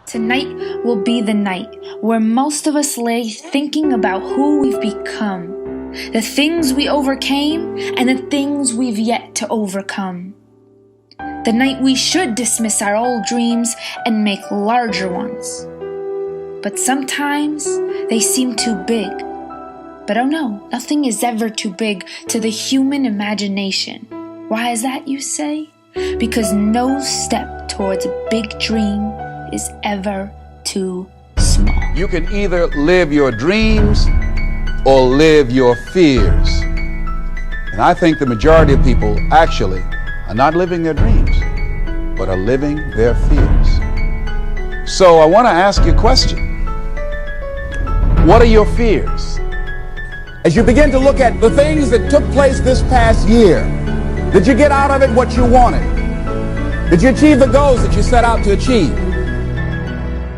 Tonight will be the night where most of us lay thinking about who we've become, the things we overcame, and the things we've yet to overcome. The night we should dismiss our old dreams and make larger ones. But sometimes they seem too big. But oh no, nothing is ever too big to the human imagination. Why is that, you say? Because no step towards a big dream is ever too small. You can either live your dreams or live your fears. And I think the majority of people actually are not living their dreams, but are living their fears. So I want to ask you a question. What are your fears? As you begin to look at the things that took place this past year, did you get out of it what you wanted? Did you achieve the goals that you set out to achieve?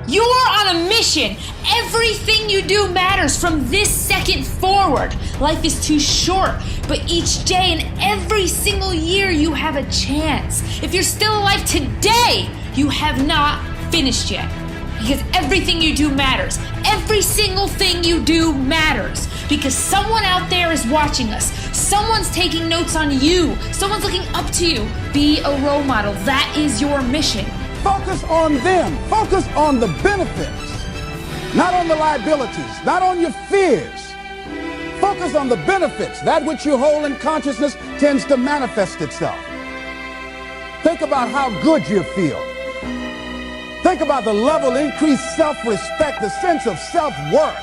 You are on a mission. Everything you do matters from this second forward. Life is too short, but each day and every single year you have a chance. If you're still alive today, you have not finished yet. Because everything you do matters. Every single thing you do matters. Because someone out there is watching us. Someone's taking notes on you. Someone's looking up to you. Be a role model. That is your mission. Focus on them. Focus on the benefits, not on the liabilities, not on your fears. Focus on the benefits. That which you hold in consciousness tends to manifest itself. Think about how good you feel. Think about the level of increased self-respect, the sense of self-worth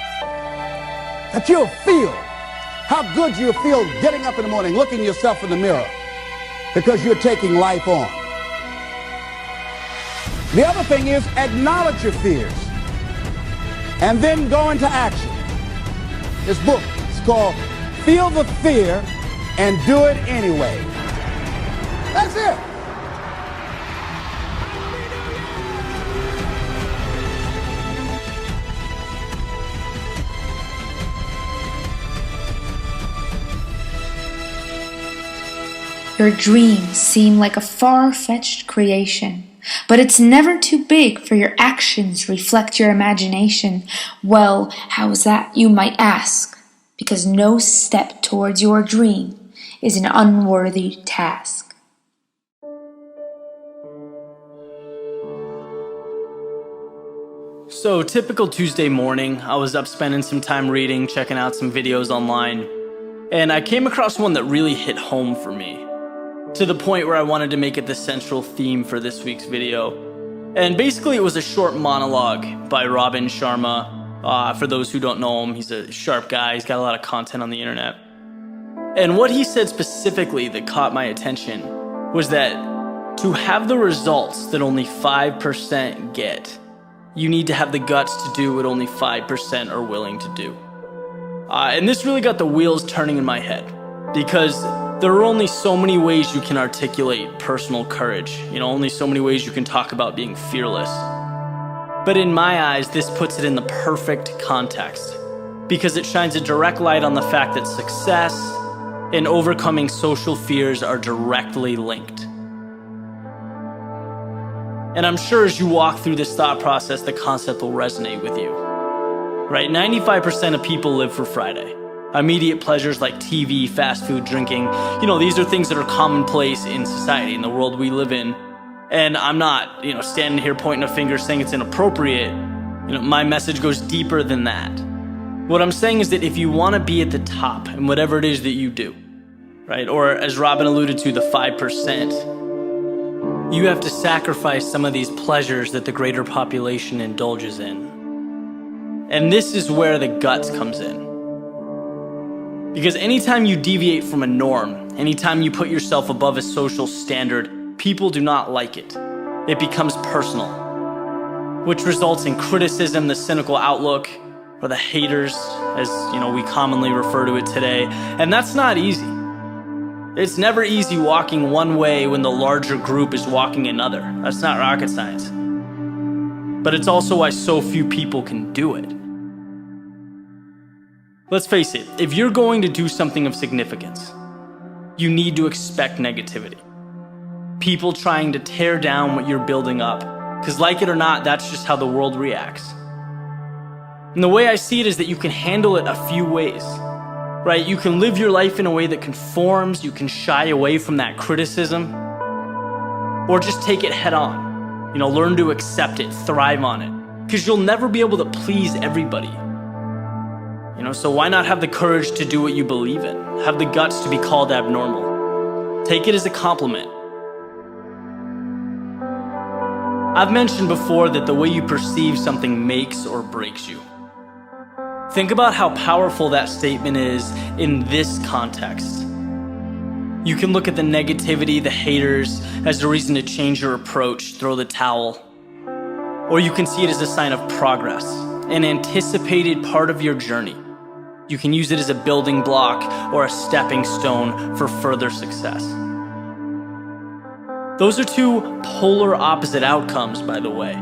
that you'll feel. How good you'll feel getting up in the morning, looking yourself in the mirror because you're taking life on. The other thing is acknowledge your fears and then go into action. This book is called Feel the Fear and Do It Anyway. That's it. Your dreams seem like a far-fetched creation, but it's never too big for your actions reflect your imagination. Well, how is that, you might ask? Because no step towards your dream is an unworthy task. So, typical Tuesday morning, I was up spending some time reading, checking out some videos online, and I came across one that really hit home for me, to the point where I wanted to make it the central theme for this week's video. And basically it was a short monologue by Robin Sharma. For those who don't know him, he's a sharp guy, he's got a lot of content on the internet. And what he said specifically that caught my attention was that to have the results that only 5% get, you need to have the guts to do what only 5% are willing to do. And this really got the wheels turning in my head, because there are only so many ways you can articulate personal courage. Only so many ways you can talk about being fearless. But in my eyes, this puts it in the perfect context, because it shines a direct light on the fact that success and overcoming social fears are directly linked. And I'm sure as you walk through this thought process, the concept will resonate with you. Right? 95% of people live for Friday. Immediate pleasures like TV, fast food, drinking, these are things that are commonplace in society, in the world we live in. And I'm not, standing here pointing a finger saying it's inappropriate. My message goes deeper than that. What I'm saying is that if you want to be at the top in whatever it is that you do, right? Or as Robin alluded to, the 5%, you have to sacrifice some of these pleasures that the greater population indulges in. And this is where the guts comes in. Because anytime you deviate from a norm, anytime you put yourself above a social standard, people do not like it. It becomes personal, which results in criticism, the cynical outlook, or the haters, as we commonly refer to it today. And that's not easy. It's never easy walking one way when the larger group is walking another. That's not rocket science. But it's also why so few people can do it. Let's face it, if you're going to do something of significance, you need to expect negativity. People trying to tear down what you're building up, Because like it or not, that's just how the world reacts. And the way I see it is that you can handle it a few ways, right? You can live your life in a way that conforms, you can shy away from that criticism, or just take it head on. Learn to accept it, thrive on it, because you'll never be able to please everybody. So why not have the courage to do what you believe in? Have the guts to be called abnormal. Take it as a compliment. I've mentioned before that the way you perceive something makes or breaks you. Think about how powerful that statement is in this context. You can look at the negativity, the haters, as a reason to change your approach, throw the towel. Or you can see it as a sign of progress, an anticipated part of your journey. You can use it as a building block or a stepping stone for further success. Those are two polar opposite outcomes, by the way,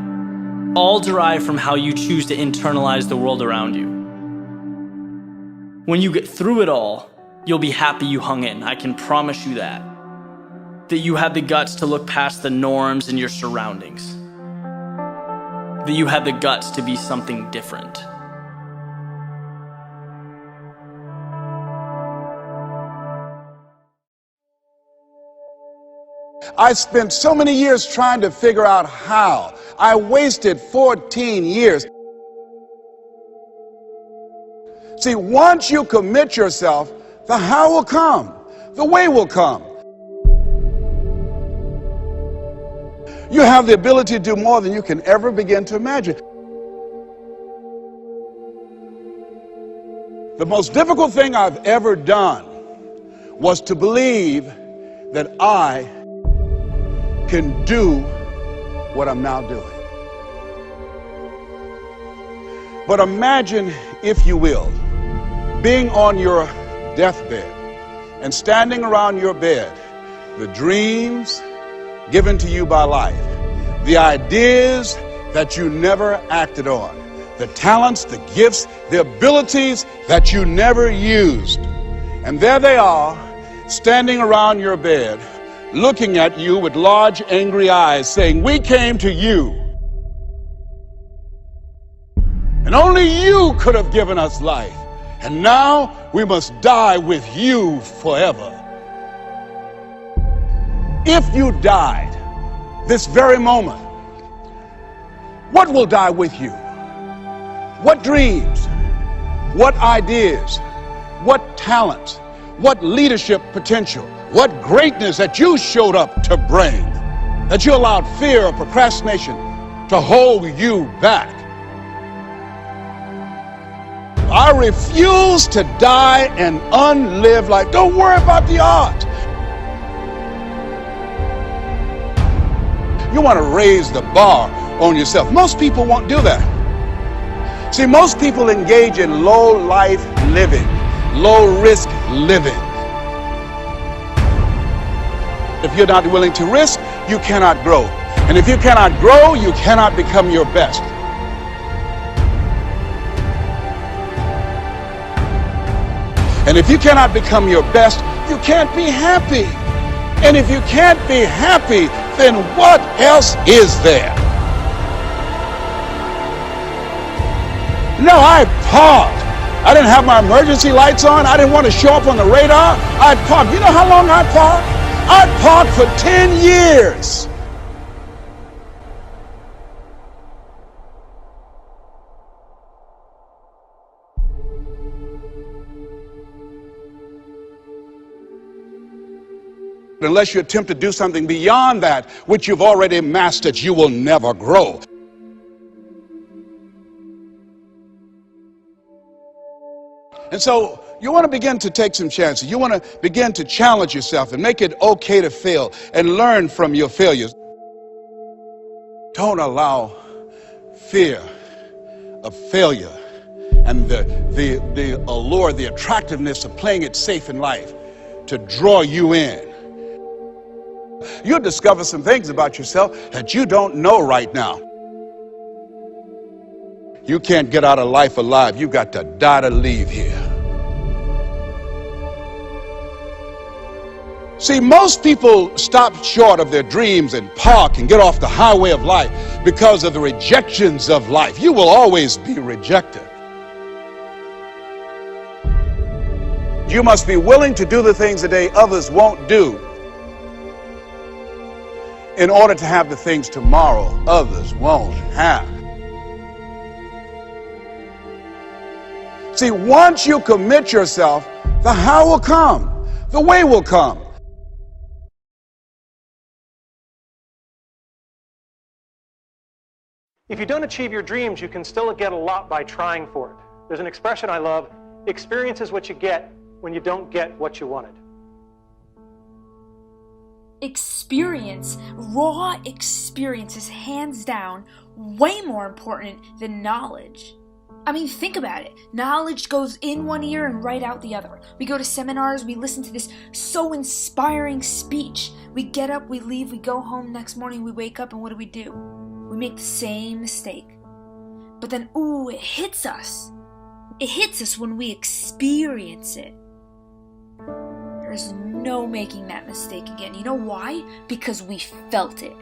all derived from how you choose to internalize the world around you. When you get through it all, you'll be happy you hung in. I can promise you that. That you had the guts to look past the norms in your surroundings. That you had the guts to be something different. I spent so many years trying to figure out how. I wasted 14 years. See, once you commit yourself, the how will come, the way will come. You have the ability to do more than you can ever begin to imagine. The most difficult thing I've ever done was to believe that I can do what I'm now doing. But imagine, if you will, being on your deathbed and standing around your bed, the dreams given to you by life, the ideas that you never acted on, the talents, the gifts, the abilities that you never used. And there they are, standing around your bed, looking at you with large, angry eyes, saying, "We came to you. And only you could have given us life. And now we must die with you forever." If you died this very moment, what will die with you? What dreams? What ideas? What talents? What leadership potential? What greatness that you showed up to bring, that you allowed fear or procrastination to hold you back? I refuse to die an unlived life. Don't worry about the odds. You want to raise the bar on yourself. Most people won't do that. See, most people engage in low life living, low risk living. If you're not willing to risk, you cannot grow. And if you cannot grow, you cannot become your best. And if you cannot become your best, you can't be happy. And if you can't be happy, then what else is there? No, I parked. I didn't have my emergency lights on. I didn't want to show up on the radar. I parked. You know how long I parked? I parked for 10 years. Unless you attempt to do something beyond that which you've already mastered, you will never grow. And so you want to begin to take some chances. You want to begin to challenge yourself and make it okay to fail and learn from your failures. Don't allow fear of failure and the allure, the attractiveness of playing it safe in life to draw you in. You'll discover some things about yourself that you don't know right now. You can't get out of life alive. You've got to die to leave here. See, most people stop short of their dreams and park and get off the highway of life because of the rejections of life. You will always be rejected. You must be willing to do the things today others won't do in order to have the things tomorrow others won't have. See, once you commit yourself, the how will come, the way will come. If you don't achieve your dreams, you can still get a lot by trying for it. There's an expression I love: experience is what you get when you don't get what you wanted. Experience, raw experience, is hands down way more important than knowledge. I mean, think about it. Knowledge goes in one ear and right out the other. We go to seminars, we listen to this so inspiring speech. We get up, we leave, we go home, next morning we wake up, and what do? We make the same mistake. But then, it hits us. It hits us when we experience it. There's no making that mistake again. You know why? Because we felt it.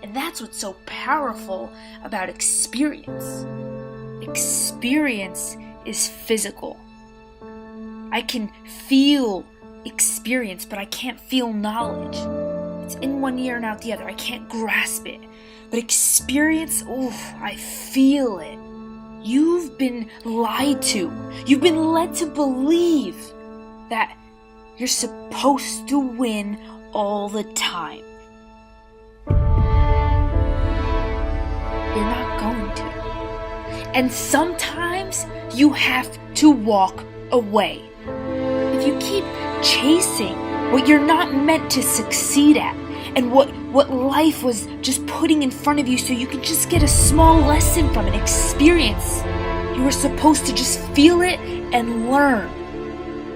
And that's what's so powerful about experience. Experience is physical. I can feel experience, but I can't feel knowledge. It's in one ear and out the other. I can't grasp it. But experience, I feel it. You've been lied to. You've been led to believe that you're supposed to win all the time. You're not going to. And sometimes you have to walk away. If you keep chasing what you're not meant to succeed at, and what life was just putting in front of you so you could just get a small lesson from an experience, you were supposed to just feel it and learn.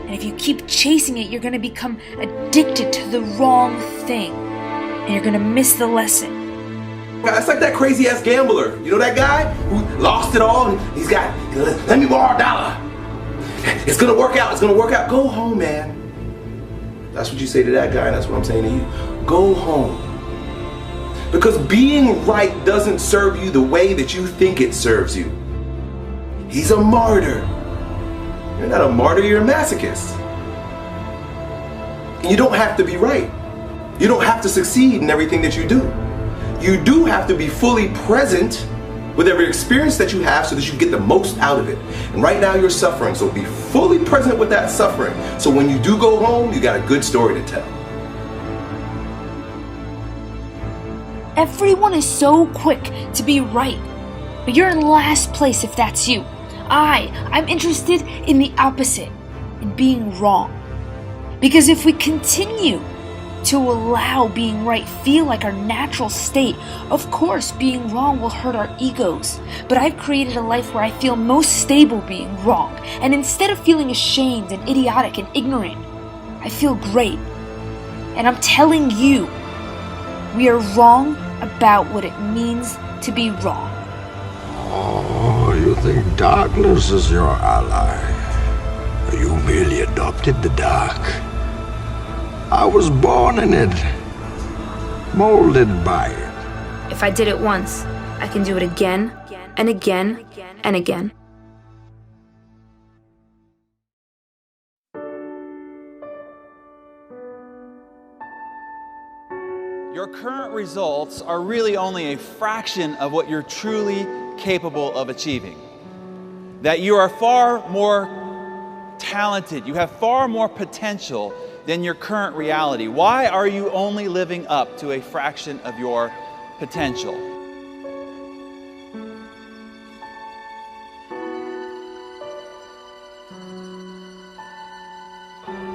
And if you keep chasing it, you're going to become addicted to the wrong thing, and you're going to miss the lesson. It's like that crazy ass gambler. You know that guy who lost it all and he's got, let me borrow a dollar. It's gonna work out, it's gonna work out. Go home, man. That's what you say to that guy, and that's what I'm saying to you. Go home. Because being right doesn't serve you the way that you think it serves you. He's a martyr. You're not a martyr, you're a masochist. And you don't have to be right. You don't have to succeed in everything that you do. You do have to be fully present with every experience that you have so that you get the most out of it. And right now you're suffering, so be fully present with that suffering. So when you do go home, you got a good story to tell. Everyone is so quick to be right, but you're in last place if that's you. I'm interested in the opposite, in being wrong. Because if we continue to allow being right feel like our natural state, of course being wrong will hurt our egos. But I've created a life where I feel most stable being wrong. And instead of feeling ashamed and idiotic and ignorant, I feel great. And I'm telling you, we are wrong about what it means to be wrong. Oh, you think darkness is your ally? You merely adopted the dark. I was born in it, molded by it. If I did it once, I can do it again and again and again. Your current results are really only a fraction of what you're truly capable of achieving. That you are far more talented, you have far more potential than your current reality. Why are you only living up to a fraction of your potential?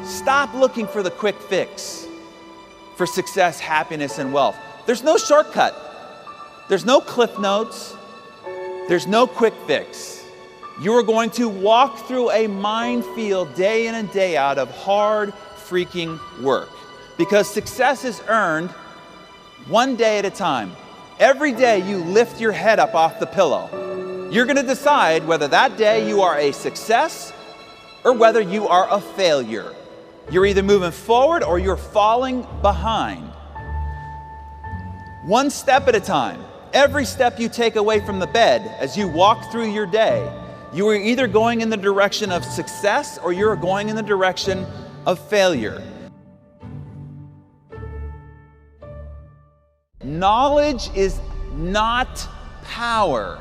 Stop looking for the quick fix for success, happiness, and wealth. There's no shortcut. There's no cliff notes. There's no quick fix. You are going to walk through a minefield day in and day out of hard freaking work, because success is earned one day at a time. Every day you lift your head up off the pillow, you're going to decide whether that day you are a success or whether you are a failure. You're either moving forward or you're falling behind. One step at a time. Every step you take away from the bed as you walk through your day, you are either going in the direction of success or you're going in the direction of failure. Knowledge is not power.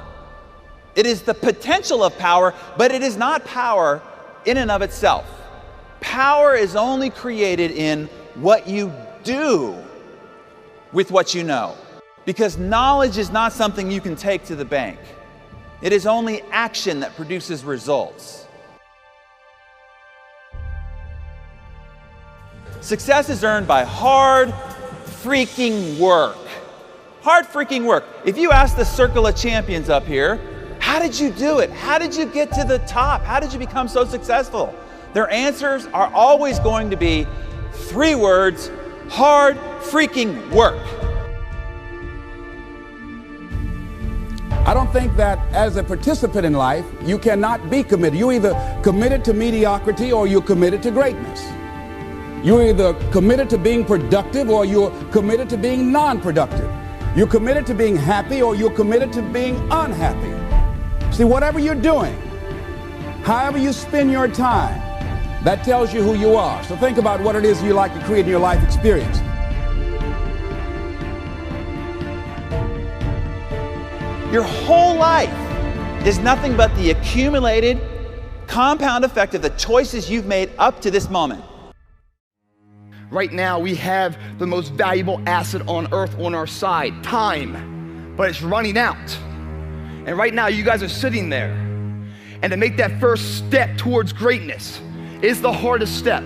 It is the potential of power, but it is not power in and of itself. Power is only created in what you do with what you know. Because knowledge is not something you can take to the bank. It is only action that produces results. Success is earned by hard freaking work. Hard freaking work. If you ask the circle of champions up here, how did you do it? How did you get to the top? How did you become so successful? Their answers are always going to be 3 words: hard freaking work. I don't think that as a participant in life, you cannot be committed. You're either committed to mediocrity or you're committed to greatness. You're either committed to being productive or you're committed to being non-productive. You're committed to being happy or you're committed to being unhappy. See, whatever you're doing, however you spend your time, that tells you who you are. So think about what it is you like to create in your life experience. Your whole life is nothing but the accumulated compound effect of the choices you've made up to this moment. Right now, we have the most valuable asset on earth on our side, time, but it's running out. And right now, you guys are sitting there. And to make that first step towards greatness is the hardest step.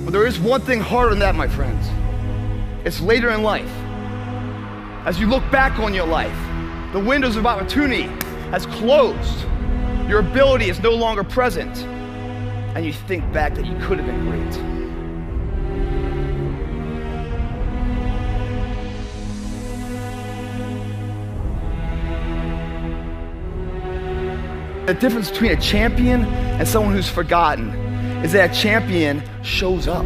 But there is one thing harder than that, my friends. It's later in life. As you look back on your life, the windows of opportunity has closed. Your ability is no longer present. And you think back that you could have been great. The difference between a champion and someone who's forgotten is that a champion shows up.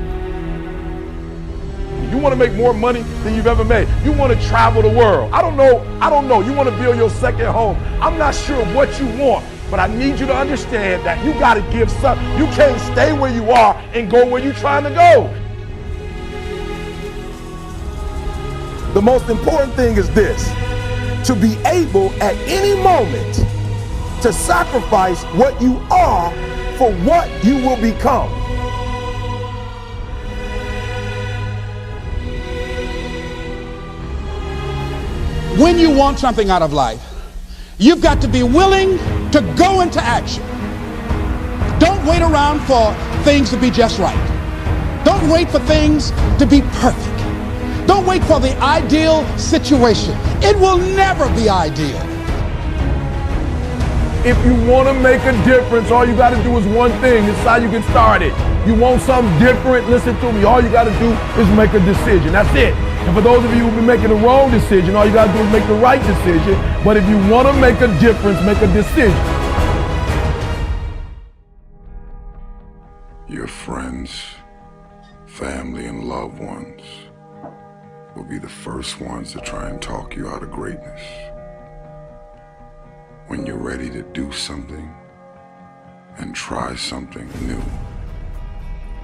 You want to make more money than you've ever made. You want to travel the world. I don't know. You want to build your second home. I'm not sure what you want, but I need you to understand that you got to give something. You can't stay where you are and go where you're trying to go. The most important thing is this: to be able at any moment to sacrifice what you are for what you will become. When you want something out of life, you've got to be willing to go into action. Don't wait around for things to be just right. Don't wait for things to be perfect. Don't wait for the ideal situation. It will never be ideal. If you want to make a difference, all you got to do is one thing. It's how you get started. You want something different, listen to me. All you got to do is make a decision. That's it. And for those of you who've been making the wrong decision, all you got to do is make the right decision. But if you want to make a difference, make a decision. Your friends, family, and loved ones will be the first ones to try and talk you out of greatness. When you're ready to do something and try something new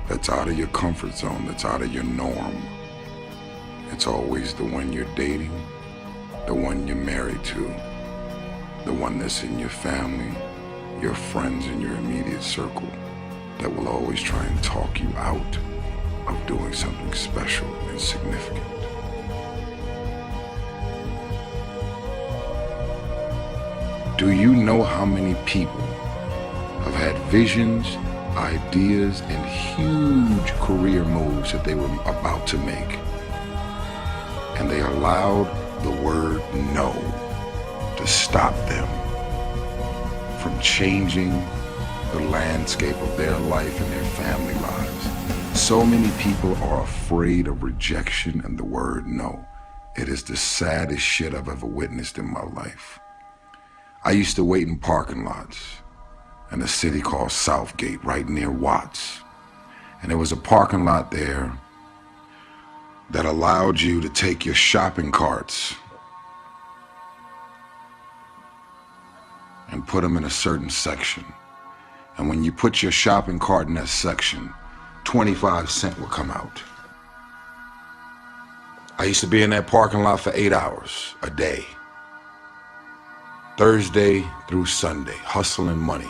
that's out of your comfort zone, that's out of your norm, it's always the one you're dating, the one you're married to, the one that's in your family, your friends in your immediate circle, that will always try and talk you out of doing something special and significant. Do you know how many people have had visions, ideas, and huge career moves that they were about to make, and they allowed the word no to stop them from changing the landscape of their life and their family lives? So many people are afraid of rejection and the word no. It is the saddest shit I've ever witnessed in my life. I used to wait in parking lots in a city called Southgate, right near Watts. And there was a parking lot there that allowed you to take your shopping carts and put them in a certain section. And when you put your shopping cart in that section, 25 cents would come out. I used to be in that parking lot for 8 hours a day, Thursday through Sunday, hustling money.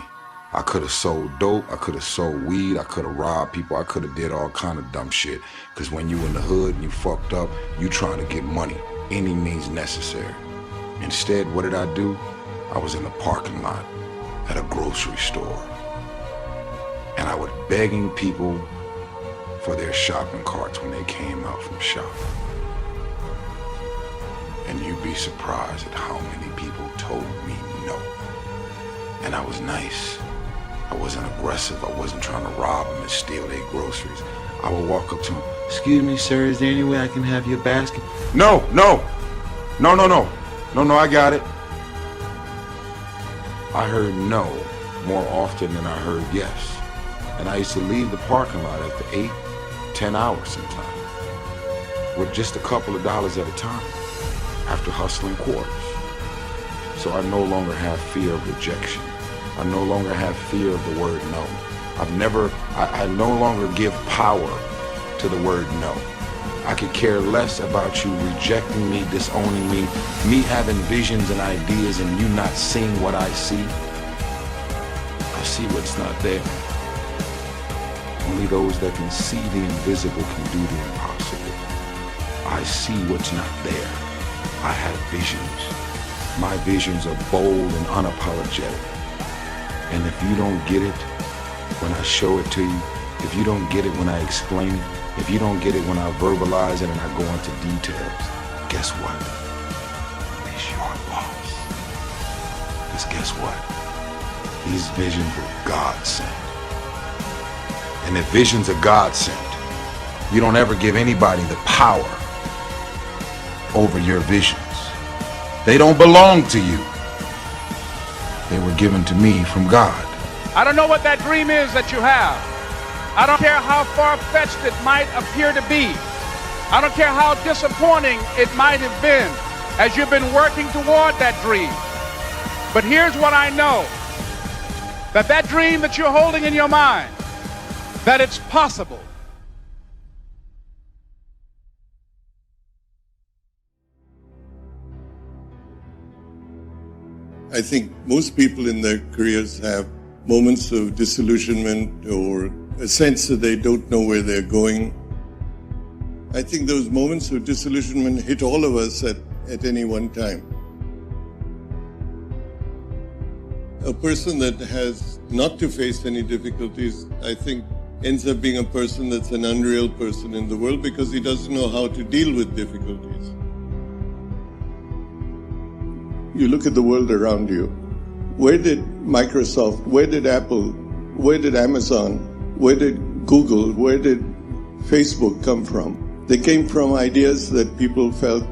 I could have sold dope, I could have sold weed, I could have robbed people, I could have did all kind of dumb shit. Because when you in the hood and you fucked up, you trying to get money, any means necessary. Instead, what did I do? I was in the parking lot at a grocery store. And I was begging people for their shopping carts when they came out from shopping. And you'd be surprised at how many people told me no. And I was nice. I wasn't aggressive. I wasn't trying to rob them and steal their groceries. I would walk up to them, "Excuse me, sir, is there any way I can have your basket?" No, I got it. I heard no more often than I heard yes. And I used to leave the parking lot after 8, 10 hours sometimes, with just a couple of dollars at a time, after hustling quarters. So I no longer have fear of rejection. I no longer have fear of the word no. I no longer give power to the word no. I could care less about you rejecting me, disowning me having visions and ideas and you not seeing what I see. I see what's not there. Only those that can see the invisible can do the impossible. I see what's not there. I have visions. My visions are bold and unapologetic. And if you don't get it when I show it to you, if you don't get it when I explain it, if you don't get it when I verbalize it and I go into details, guess what? It's your loss. Because guess what? These visions were God sent. And if visions are God sent, you don't ever give anybody the power over your visions. They don't belong to you. They were given to me from God. I don't know what that dream is that you have. I don't care how far-fetched it might appear to be. I don't care how disappointing it might have been as you've been working toward that dream. But here's what I know, that dream that you're holding in your mind, that it's possible. I think most people in their careers have moments of disillusionment or a sense that they don't know where they're going. I think those moments of disillusionment hit all of us at any one time. A person that has not to face any difficulties, I think, ends up being a person that's an unreal person in the world because he doesn't know how to deal with difficulties. You look at the world around you. Where did Microsoft, where did Apple, where did Amazon, where did Google, where did Facebook come from? They came from ideas that people felt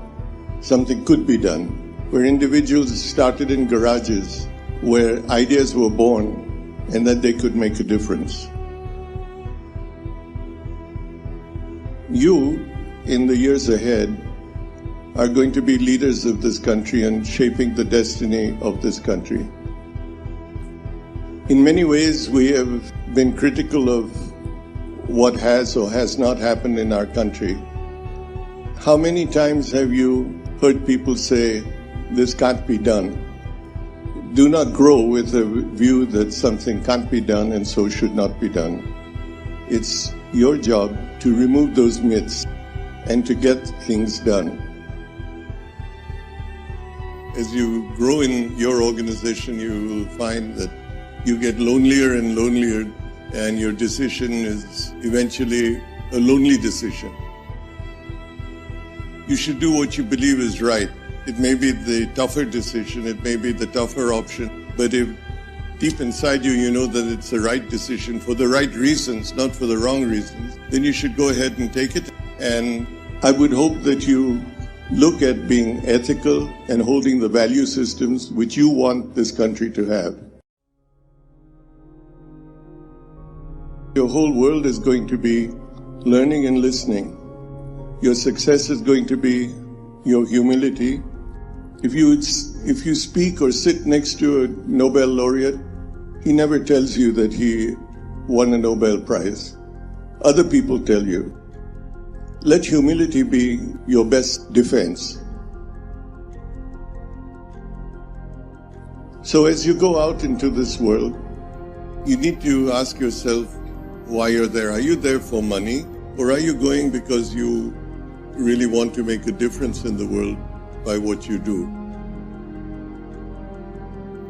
something could be done, where individuals started in garages, where ideas were born and that they could make a difference. You, in the years ahead, are going to be leaders of this country and shaping the destiny of this country. In many ways, we have been critical of what has or has not happened in our country. How many times have you heard people say, this can't be done? Do not grow with a view that something can't be done and so should not be done. It's your job to remove those myths and to get things done. As you grow in your organization, you will find that you get lonelier and lonelier, and your decision is eventually a lonely decision. You should do what you believe is right. It may be the tougher decision, it may be the tougher option, but if deep inside you, you know that it's the right decision for the right reasons, not for the wrong reasons, then you should go ahead and take it. And I would hope that you look at being ethical and holding the value systems which you want this country to have. Your whole world is going to be learning and listening. Your success is going to be your humility. If you speak or sit next to a Nobel laureate, he never tells you that he won a Nobel Prize. Other people tell you. Let humility be your best defense. So as you go out into this world, you need to ask yourself why you're there. Are you there for money, or are you going because you really want to make a difference in the world by what you do?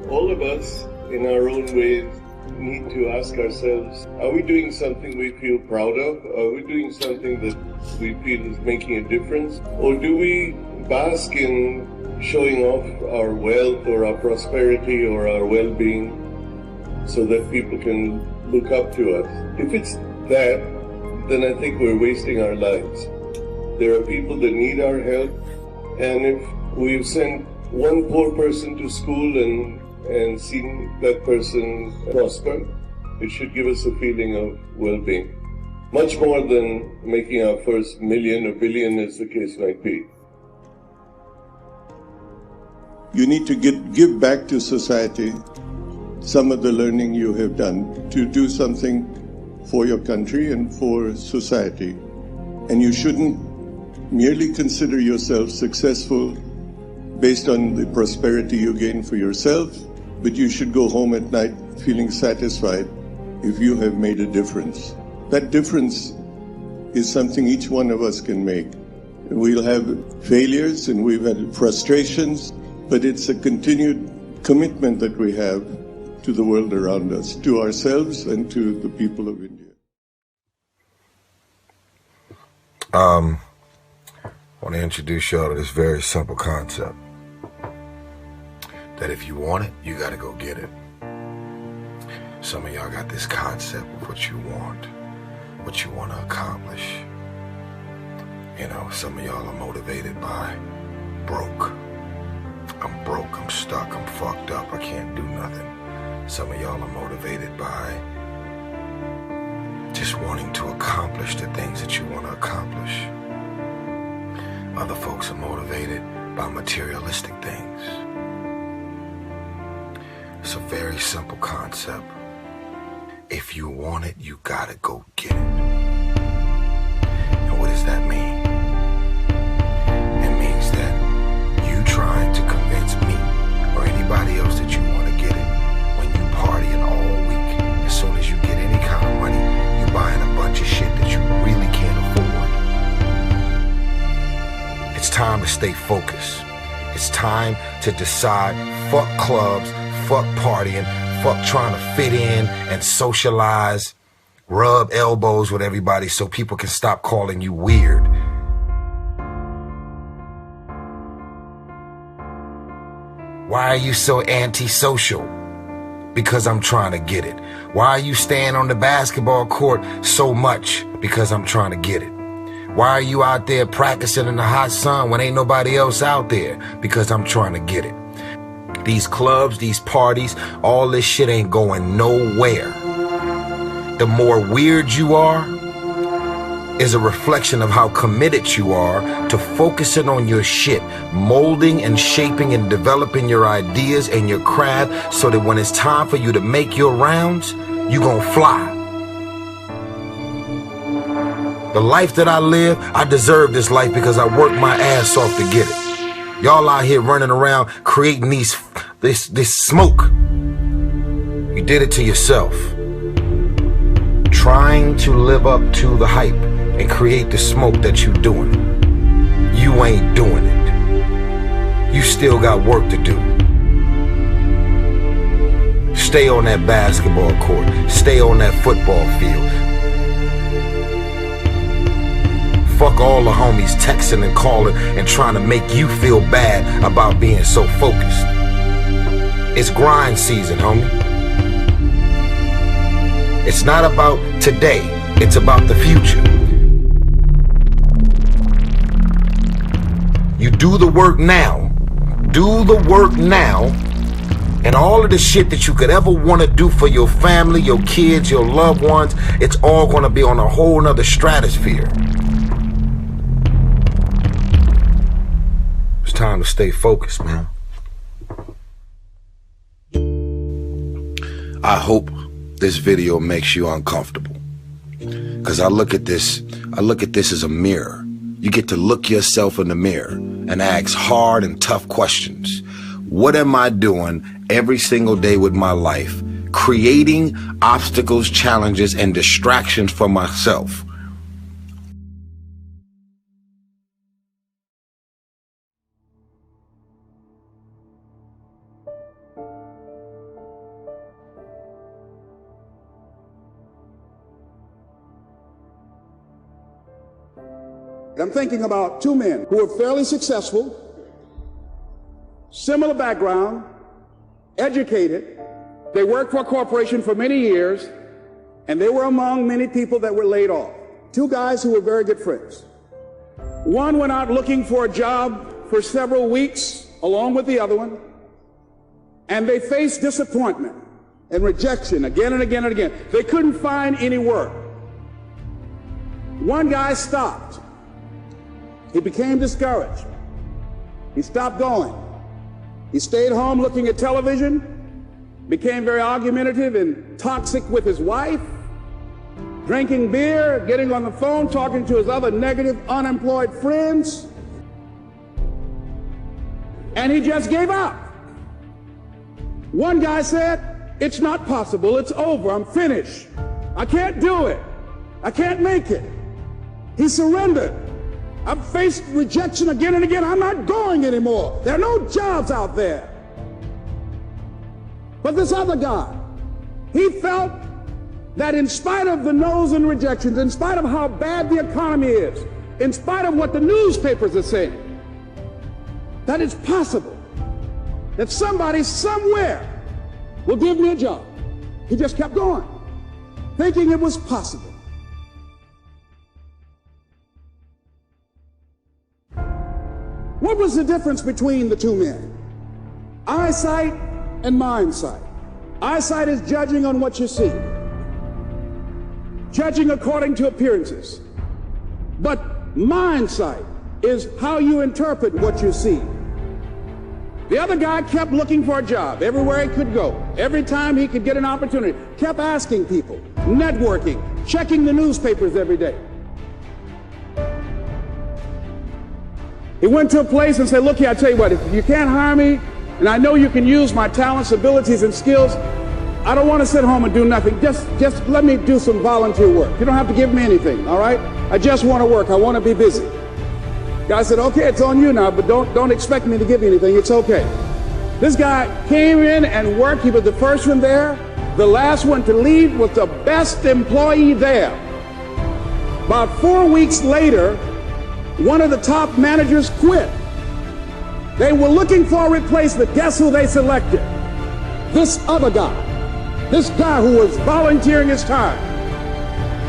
All of us, in our own ways, need to ask ourselves, are we doing something we feel proud of? Are we doing something that we feel is making a difference? Or do we bask in showing off our wealth or our prosperity or our well-being so that people can look up to us? If it's that, then I think we're wasting our lives. There are people that need our help, and if we've sent one poor person to school and seen that person prosper, it should give us a feeling of well-being. Much more than making our first million or billion, as the case might be. You need to give back to society some of the learning you have done, to do something for your country and for society. And you shouldn't merely consider yourself successful based on the prosperity you gain for yourself, but you should go home at night feeling satisfied if you have made a difference. That difference is something each one of us can make. We'll have failures and we've had frustrations, but it's a continued commitment that we have to the world around us, to ourselves and to the people of India. I want to introduce y'all to this very simple concept. That if you want it, you got to go get it. Some of y'all got this concept of what you want to accomplish. You know, some of y'all are motivated by broke. I'm broke, I'm stuck, I'm fucked up, I can't do nothing. Some of y'all are motivated by just wanting to accomplish the things that you want to accomplish. Other folks are motivated by materialistic things. It's a very simple concept. If you want it, you gotta go get it. And what does that mean? It means that you trying to convince me or anybody else that you want to get it when you partying all week. As soon as you get any kind of money, you buying a bunch of shit that you really can't afford. It's time to stay focused. It's time to decide, fuck clubs, fuck partying, fuck trying to fit in and socialize, rub elbows with everybody so people can stop calling you weird. Why are you so antisocial? Because I'm trying to get it. Why are you staying on the basketball court so much? Because I'm trying to get it. Why are you out there practicing in the hot sun when ain't nobody else out there? Because I'm trying to get it. These clubs, these parties, all this shit ain't going nowhere. The more weird you are is a reflection of how committed you are to focusing on your shit, molding and shaping and developing your ideas and your craft so that when it's time for you to make your rounds, you gonna fly. The life that I live, I deserve this life because I worked my ass off to get it. Y'all out here running around creating this smoke. You did it to yourself. Trying to live up to the hype and create the smoke that you doing. You ain't doing it. You still got work to do. Stay on that basketball court. Stay on that football field. Fuck all the homies texting and calling and trying to make you feel bad about being so focused. It's grind season, homie. It's not about today, it's about the future. You do the work now. Do the work now And all of the shit that you could ever want to do for your family, your kids, your loved ones, it's all going to be on a whole nother stratosphere. It's time to stay focused, man. I hope this video makes you uncomfortable. Because I look at this as a mirror. You get to look yourself in the mirror and ask hard and tough questions. What am I doing every single day with my life, creating obstacles, challenges, and distractions for myself? I'm thinking about two men who were fairly successful, similar background, educated. They worked for a corporation for many years, and they were among many people that were laid off. Two guys who were very good friends. One went out looking for a job for several weeks, along with the other one, and they faced disappointment and rejection again and again and again. They couldn't find any work. One guy stopped. He became discouraged. He stopped going. He stayed home looking at television, became very argumentative and toxic with his wife, drinking beer, getting on the phone, talking to his other negative, unemployed friends. And he just gave up. One guy said, "It's not possible. It's over. I'm finished. I can't do it. I can't make it." He surrendered. I've faced rejection again and again. I'm not going anymore. There are no jobs out there. But this other guy, he felt that in spite of the no's and rejections, in spite of how bad the economy is, in spite of what the newspapers are saying, that it's possible that somebody somewhere will give me a job. He just kept going, thinking it was possible. What was the difference between the two men? Eyesight and mindsight. Eyesight is judging on what you see, judging according to appearances. But mindsight is how you interpret what you see. The other guy kept looking for a job everywhere he could go. Every time he could get an opportunity, kept asking people, networking, checking the newspapers every day. He went to a place and said, "Look here, I tell you what, if you can't hire me, and I know you can use my talents, abilities, and skills, I don't want to sit home and do nothing. Just let me do some volunteer work. You don't have to give me anything, all right? I just want to work. I want to be busy." Guy said, "Okay, it's on you now, but don't expect me to give you anything. It's okay." This guy came in and worked. He was the first one there. The last one to leave was the best employee there. About 4 weeks later, one of the top managers quit. They were looking for a replacement. Guess who they selected? This other guy. This guy who was volunteering his time.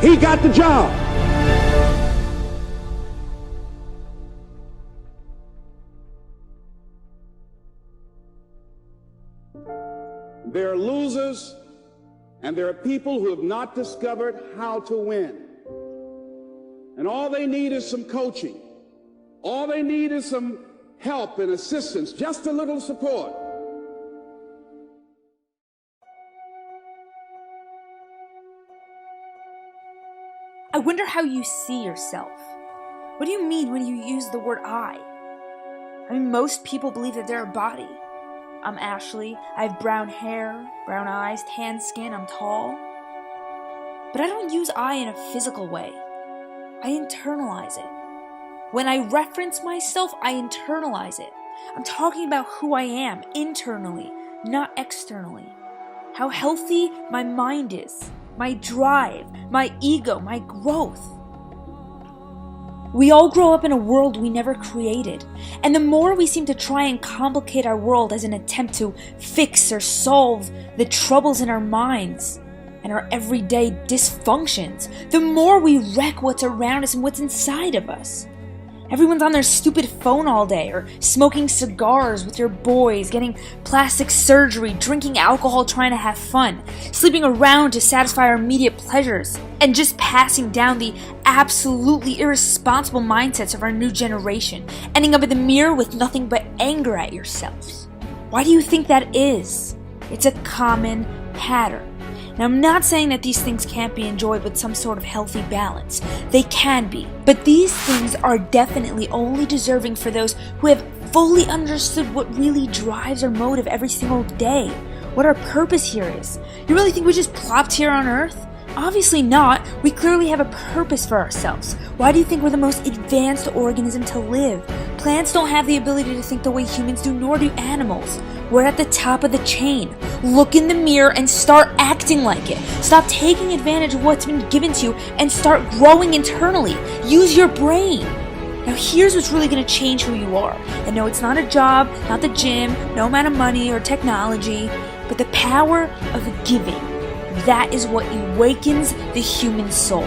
He got the job. There are losers, and there are people who have not discovered how to win. And all they need is some coaching. All they need is some help and assistance, just a little support. I wonder how you see yourself. What do you mean when you use the word I? I mean, most people believe that they're a body. I'm Ashley, I have brown hair, brown eyes, tan skin, I'm tall. But I don't use I in a physical way. I internalize it. When I reference myself, I internalize it. I'm talking about who I am internally, not externally. How healthy my mind is, my drive, my ego, my growth. We all grow up in a world we never created, and the more we seem to try and complicate our world as an attempt to fix or solve the troubles in our minds and our everyday dysfunctions, the more we wreck what's around us and what's inside of us. Everyone's on their stupid phone all day, or smoking cigars with their boys, getting plastic surgery, drinking alcohol, trying to have fun, sleeping around to satisfy our immediate pleasures, and just passing down the absolutely irresponsible mindsets of our new generation, ending up in the mirror with nothing but anger at yourselves. Why do you think that is? It's a common pattern. Now, I'm not saying that these things can't be enjoyed with some sort of healthy balance. They can be. But these things are definitely only deserving for those who have fully understood what really drives our motive every single day, what our purpose here is. You really think we just plopped here on Earth? Obviously not. We clearly have a purpose for ourselves. Why do you think we're the most advanced organism to live? Plants don't have the ability to think the way humans do, nor do animals. We're at the top of the chain. Look in the mirror and start acting like it. Stop taking advantage of what's been given to you and start growing internally. Use your brain. Now here's what's really going to change who you are. And no, it's not a job, not the gym, no amount of money or technology, but the power of giving. That is what awakens the human soul.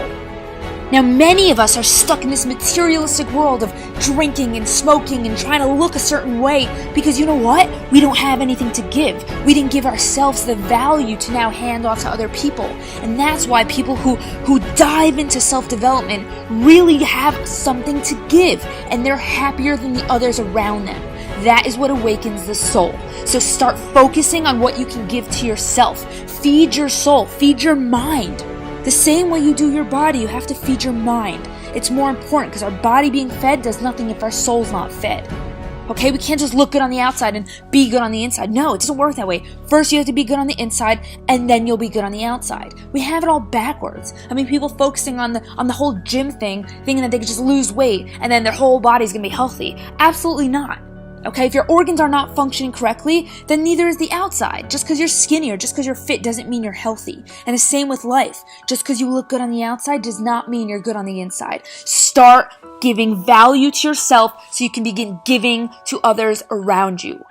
Now, many of us are stuck in this materialistic world of drinking and smoking and trying to look a certain way because you know what? We don't have anything to give. We didn't give ourselves the value to now hand off to other people. And that's why people who dive into self-development really have something to give, and they're happier than the others around them. That is what awakens the soul. So start focusing on what you can give to yourself. Feed your soul. Feed your mind. The same way you do your body, you have to feed your mind. It's more important because our body being fed does nothing if our soul's not fed. Okay, we can't just look good on the outside and be good on the inside. No, it doesn't work that way. First you have to be good on the inside and then you'll be good on the outside. We have it all backwards. I mean, people focusing on the whole gym thing, thinking that they could just lose weight and then their whole body's gonna be healthy. Absolutely not. Okay, if your organs are not functioning correctly, then neither is the outside. Just because you're skinny or just because you're fit doesn't mean you're healthy. And the same with life. Just because you look good on the outside does not mean you're good on the inside. Start giving value to yourself so you can begin giving to others around you.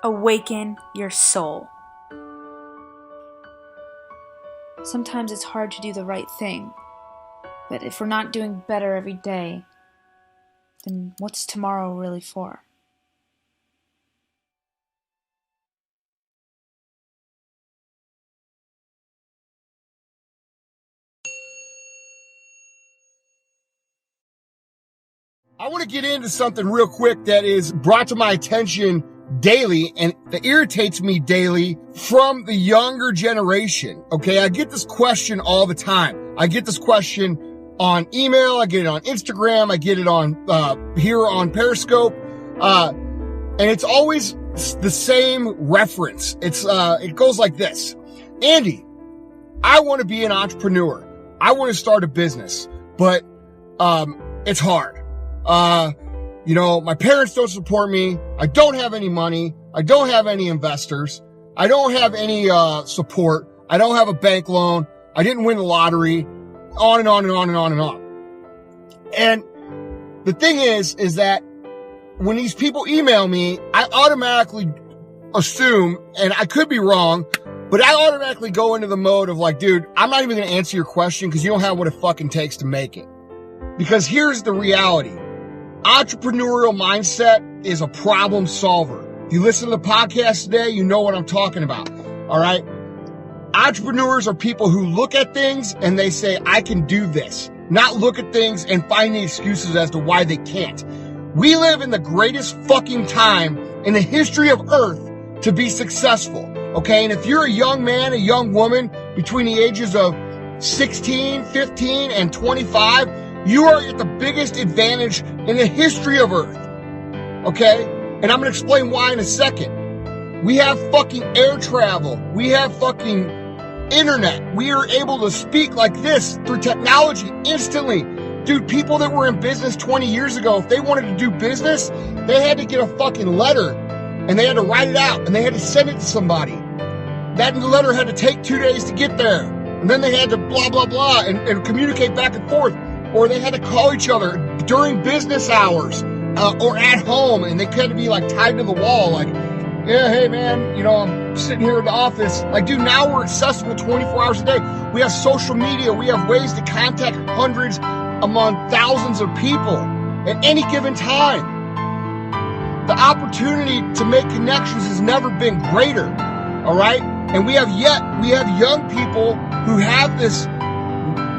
Awaken your soul. Sometimes it's hard to do the right thing. But if we're not doing better every day, then what's tomorrow really for? I want to get into something real quick that is brought to my attention daily and that irritates me daily from the younger generation. Okay, I get this question all the time. I get this question on email, I get it on Instagram, I get it on here on Periscope, and it's always the same reference. It goes like this: Andy, I want to be an entrepreneur. I want to start a business, but it's hard. My parents don't support me. I don't have any money. I don't have any investors. I don't have any support. I don't have a bank loan. I didn't win the lottery. On and on and on and on and on. And the thing is that when these people email me, I automatically assume, and I could be wrong, but I automatically go into the mode of like, dude, I'm not even going to answer your question because you don't have what it fucking takes to make it. Because here's the reality. Entrepreneurial mindset is a problem solver. If you listen to the podcast today, you know what I'm talking about. All right. Entrepreneurs are people who look at things and they say, I can do this. Not look at things and find the excuses as to why they can't. We live in the greatest fucking time in the history of Earth to be successful. Okay. And if you're a young man, a young woman between the ages of 16, 15, and 25, you are at the biggest advantage in the history of Earth. Okay. And I'm going to explain why in a second. We have fucking air travel. We have fucking internet. We are able to speak like this through technology instantly. Dude, people that were in business 20 years ago, if they wanted to do business, they had to get a fucking letter and they had to write it out and they had to send it to somebody. That letter had to take 2 days to get there. And then they had to blah, blah, blah and communicate back and forth. Or they had to call each other during business hours or at home, and they had to be like tied to the wall. Like, yeah, hey man, I'm sitting here in the office. Like, dude, now we're accessible 24 hours a day. We have social media. We have ways to contact hundreds among thousands of people. at any given time. The opportunity to make connections has never been greater, all right? And we have young people who have this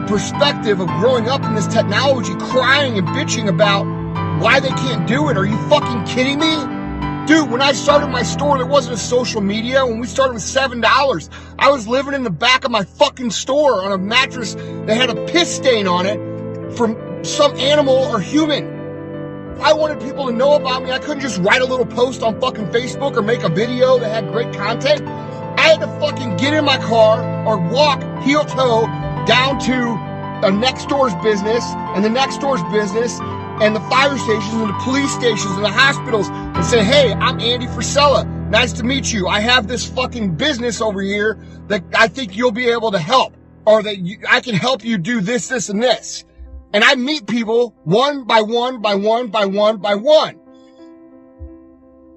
perspective of growing up in this technology, crying and bitching about why they can't do it. Are you fucking kidding me? Dude, when I started my store, there wasn't a social media. When we started with $7, I was living in the back of my fucking store on a mattress that had a piss stain on it from some animal or human. If I wanted people to know about me, I couldn't just write a little post on fucking Facebook or make a video that had great content. I had to fucking get in my car or walk heel toe down to a next door's business and the next door's business and the fire stations and the police stations and the hospitals and say, hey, I'm Andy Frisella. Nice to meet you. I have this fucking business over here that I think you'll be able to help, or that I can help you do this, this, and this. And I meet people one by one by one by one by one.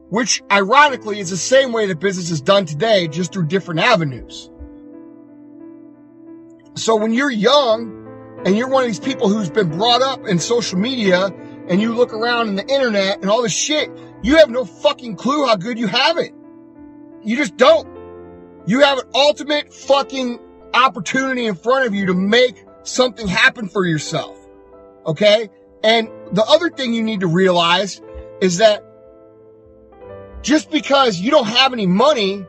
Which, ironically, is the same way that business is done today, just through different avenues. So when you're young, and you're one of these people who's been brought up in social media, and you look around in the internet and all this shit, you have no fucking clue how good you have it. You just don't. You have an ultimate fucking opportunity in front of you to make something happen for yourself. Okay? And the other thing you need to realize is that just because you don't have any money,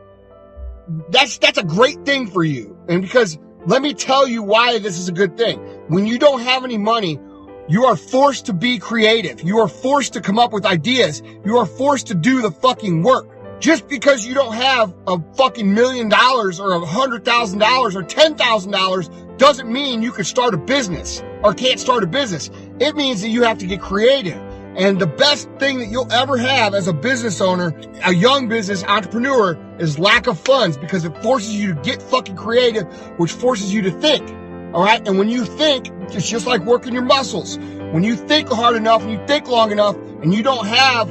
that's a great thing for you. And because let me tell you why this is a good thing. When you don't have any money, you are forced to be creative. You are forced to come up with ideas. You are forced to do the fucking work. Just because you don't have a fucking $1 million or $100,000 or $10,000 doesn't mean you can start a business or can't start a business. It means that you have to get creative. And the best thing that you'll ever have as a business owner, a young business entrepreneur, is lack of funds, because it forces you to get fucking creative, which forces you to think. All right. And when you think, it's just like working your muscles. When you think hard enough and you think long enough and you don't have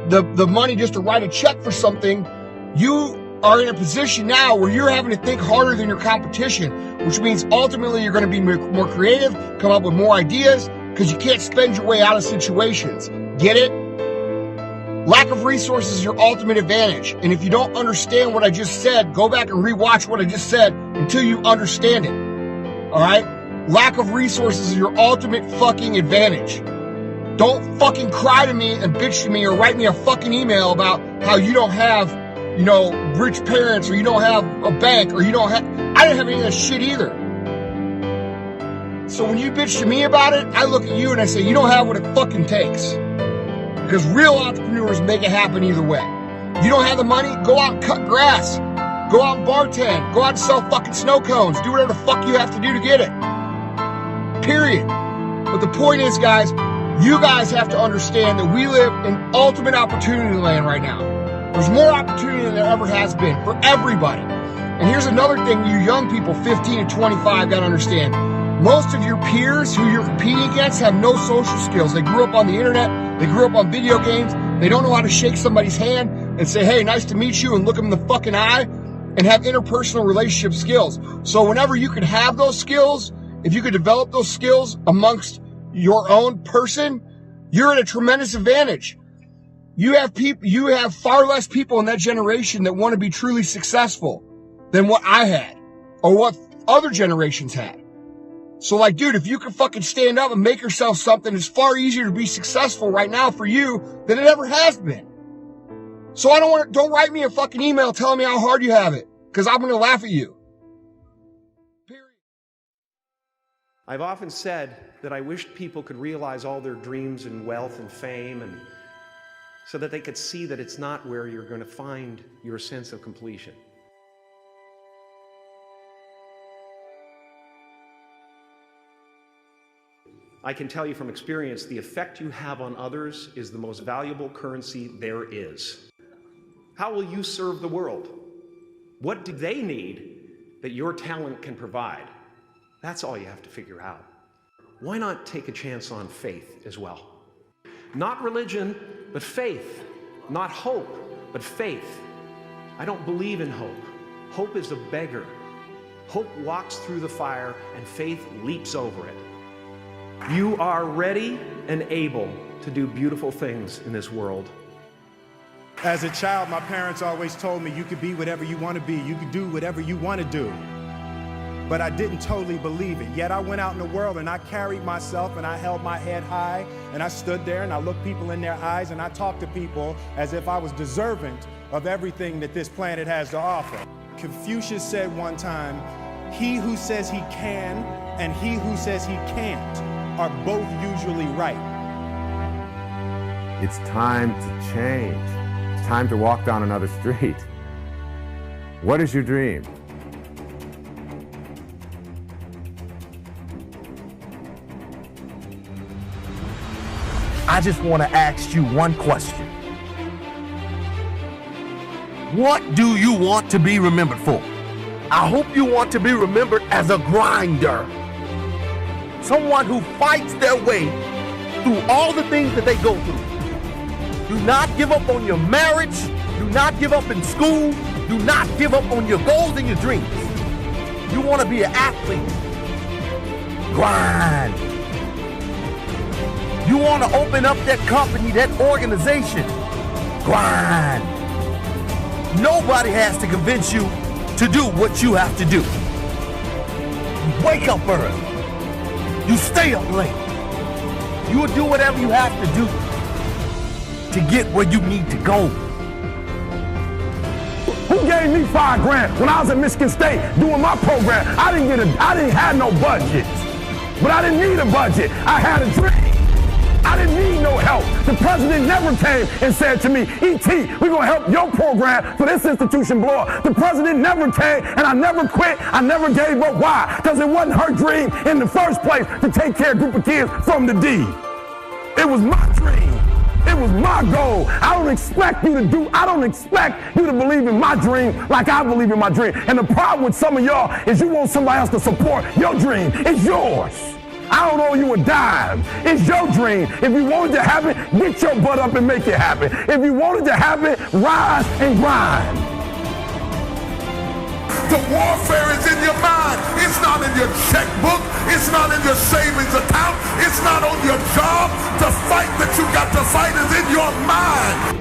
the money just to write a check for something, you are in a position now where you're having to think harder than your competition, which means ultimately you're going to be more creative, come up with more ideas, because you can't spend your way out of situations. Get it? Lack of resources is your ultimate advantage. And if you don't understand what I just said, go back and rewatch what I just said until you understand it. All right? Lack of resources is your ultimate fucking advantage. Don't fucking cry to me and bitch to me or write me a fucking email about how you don't have, rich parents, or you don't have a bank, or I didn't have any of that shit either. So when you bitch to me about it, I look at you and I say, you don't have what it fucking takes. Because real entrepreneurs make it happen either way. You don't have the money? Go out and cut grass. Go out and bartend. Go out and sell fucking snow cones. Do whatever the fuck you have to do to get it. Period. But the point is, guys, you guys have to understand that we live in ultimate opportunity land right now. There's more opportunity than there ever has been for everybody. And here's another thing you young people, 15 to 25, got to understand. Most of your peers who you're competing against have no social skills. They grew up on the internet. They grew up on video games. They don't know how to shake somebody's hand and say, hey, nice to meet you, and look them in the fucking eye and have interpersonal relationship skills. So whenever you can have those skills, if you could develop those skills amongst your own person, you're at a tremendous advantage. You have far less people in that generation that want to be truly successful than what I had or what other generations had. So dude, if you can fucking stand up and make yourself something, it's far easier to be successful right now for you than it ever has been. So don't write me a fucking email telling me how hard you have it, because I'm going to laugh at you. Period. I've often said that I wished people could realize all their dreams and wealth and fame, and so that they could see that it's not where you're going to find your sense of completion. I can tell you from experience, the effect you have on others is the most valuable currency there is. How will you serve the world? What do they need that your talent can provide? That's all you have to figure out. Why not take a chance on faith as well? Not religion, but faith. Not hope, but faith. I don't believe in hope. Hope is a beggar. Hope walks through the fire and faith leaps over it. You are ready and able to to do beautiful things in this world. As a child, my parents always told me you could be whatever you want to be, you could do whatever you want to do. But I didn't totally believe it. Yet I went out in the world and I carried myself and I held my head high and I stood there and I looked people in their eyes and I talked to people as if I was deserving of everything that this planet has to offer. Confucius said one time, he who says he can and he who says he can't are both usually right. It's time to change. It's time to walk down another street. What is your dream? I just want to ask you one question. What do you want to be remembered for? I hope you want to be remembered as a grinder. Someone who fights their way through all the things that they go through. Do not give up on your marriage. Do not give up in school. Do not give up on your goals and your dreams. You want to be an athlete. Grind. You want to open up that company, that organization. Grind. Nobody has to convince you to do what you have to do. You wake up early. You stay up late. You will do whatever you have to do to get where you need to go. Who gave me $5 grand when I was at Michigan State doing my program? I didn't have no budget, but I didn't need a budget. I had a dream. I didn't need no help. The president never came and said to me, E.T., we're going to help your program for this institution blow up. The president never came, and I never quit. I never gave up. Why? Because it wasn't her dream in the first place to take care of a group of kids from the D. It was my dream. It was my goal. I don't expect you to believe in my dream like I believe in my dream. And the problem with some of y'all is you want somebody else to support your dream. It's yours. I don't owe you a dime. It's your dream. If you want it to happen, get your butt up and make it happen. If you want it to happen, rise and grind. The warfare is in your mind. It's not in your checkbook. It's not in your savings account. It's not on your job. The fight that you got to fight is in your mind.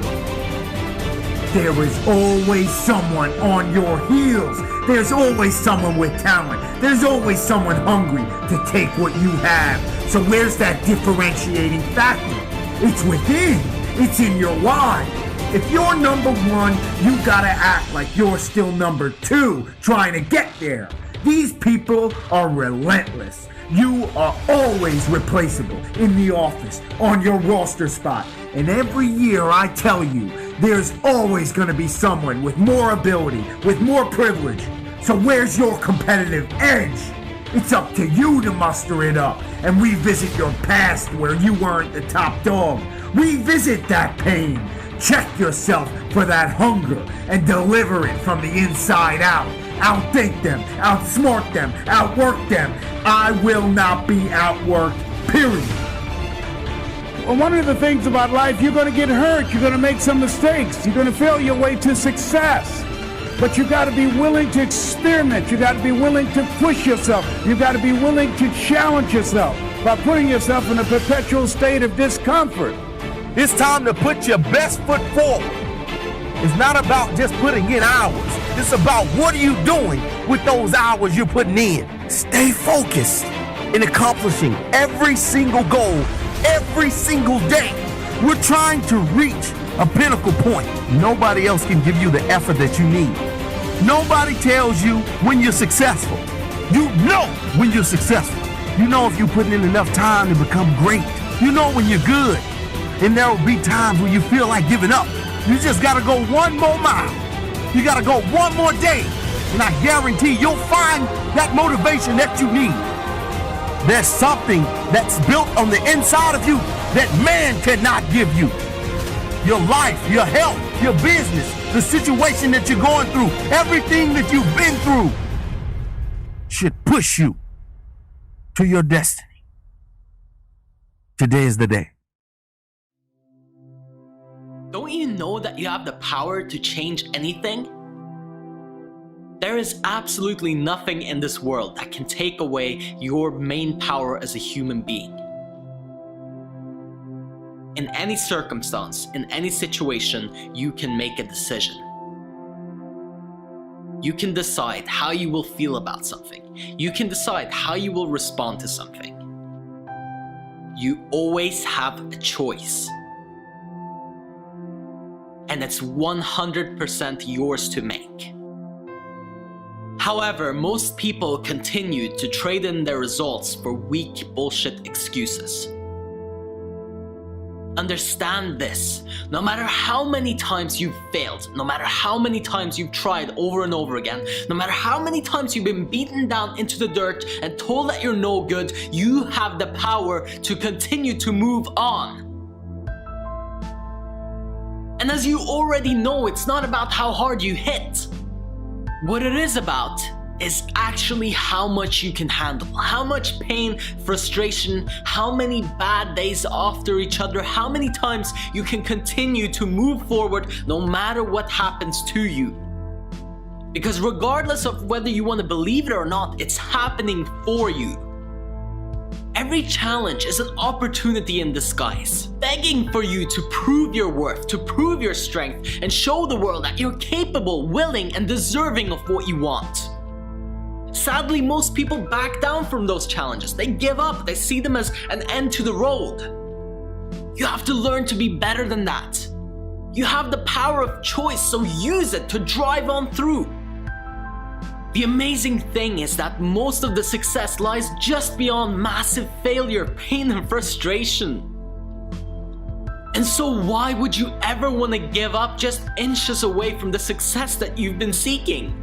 There is always someone on your heels. There's always someone with talent. There's always someone hungry to take what you have. So where's that differentiating factor? It's within. It's in your why. If you're number one, you gotta act like you're still number two, trying to get there. These people are relentless. You are always replaceable in the office, on your roster spot. And every year I tell you, there's always gonna be someone with more ability, with more privilege. So where's your competitive edge? It's up to you to muster it up and revisit your past where you weren't the top dog. Revisit that pain. Check yourself for that hunger and deliver it from the inside out. Outthink them, outsmart them, outwork them. I will not be outworked, period. Well, one of the things about life, you're going to get hurt. You're going to make some mistakes. You're going to fail your way to success. But you got to be willing to experiment. You got to be willing to push yourself. You got to be willing to challenge yourself by putting yourself in a perpetual state of discomfort. It's time to put your best foot forward. It's not about just putting in hours. It's about what are you doing with those hours you're putting in. Stay focused in accomplishing every single goal, every single day. We're trying to reach a pinnacle point. Nobody else can give you the effort that you need. Nobody tells you when you're successful. You know when you're successful. You know if you're putting in enough time to become great. You know when you're good. And there will be times when you feel like giving up. You just gotta go one more mile. You gotta go one more day. And I guarantee you'll find that motivation that you need. There's something that's built on the inside of you that man cannot give you. Your life, your health, your business, the situation that you're going through, everything that you've been through should push you to your destiny. Today is the day. Don't you know that you have the power to change anything? There is absolutely nothing in this world that can take away your main power as a human being. In any circumstance, in any situation, you can make a decision. You can decide how you will feel about something. You can decide how you will respond to something. You always have a choice. And it's 100% yours to make. However, most people continue to trade in their results for weak bullshit excuses. Understand this, no matter how many times you've failed, no matter how many times you've tried over and over again, no matter how many times you've been beaten down into the dirt and told that you're no good, you have the power to continue to move on. And as you already know, it's not about how hard you hit. What it is about is actually how much you can handle, how much pain, frustration, how many bad days after each other, how many times you can continue to move forward no matter what happens to you. Because regardless of whether you want to believe it or not, it's happening for you. Every challenge is an opportunity in disguise, begging for you to prove your worth, to prove your strength, and show the world that you're capable, willing, and deserving of what you want. Sadly, most people back down from those challenges. They give up. They see them as an end to the road. You have to learn to be better than that. You have the power of choice, so use it to drive on through. The amazing thing is that most of the success lies just beyond massive failure, pain, and frustration. And so why would you ever want to give up just inches away from the success that you've been seeking?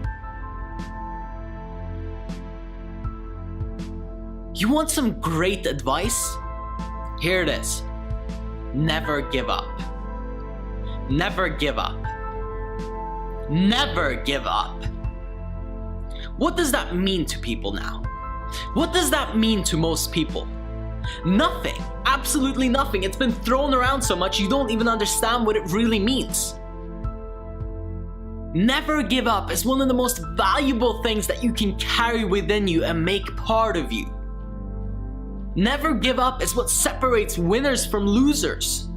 You want some great advice? Here it is. Never give up. Never give up. Never give up. What does that mean to people now? What does that mean to most people? Nothing. Absolutely nothing. It's been thrown around so much you don't even understand what it really means. Never give up is one of the most valuable things that you can carry within you and make part of you. Never give up is what separates winners from losers.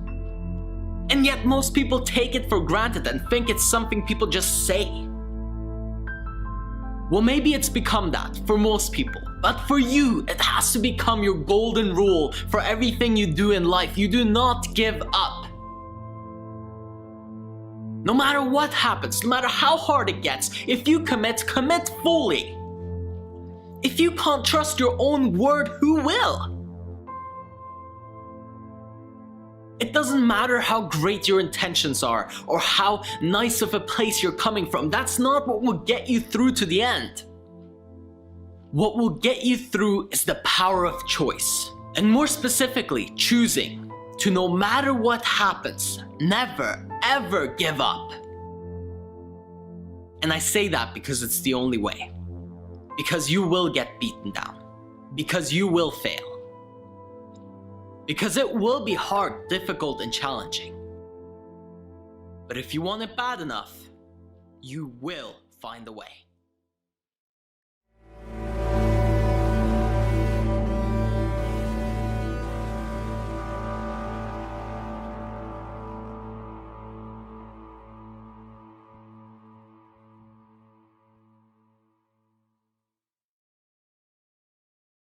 And yet most people take it for granted and think it's something people just say. Well, maybe it's become that for most people, but for you, it has to become your golden rule for everything you do in life. You do not give up. No matter what happens, no matter how hard it gets, if you commit fully. If you can't trust your own word, who will? It doesn't matter how great your intentions are or how nice of a place you're coming from. That's not what will get you through to the end. What will get you through is the power of choice. And more specifically, choosing to, no matter what happens, never, ever give up. And I say that because it's the only way. Because you will get beaten down. Because you will fail. Because it will be hard, difficult, and challenging. But if you want it bad enough, you will find a way.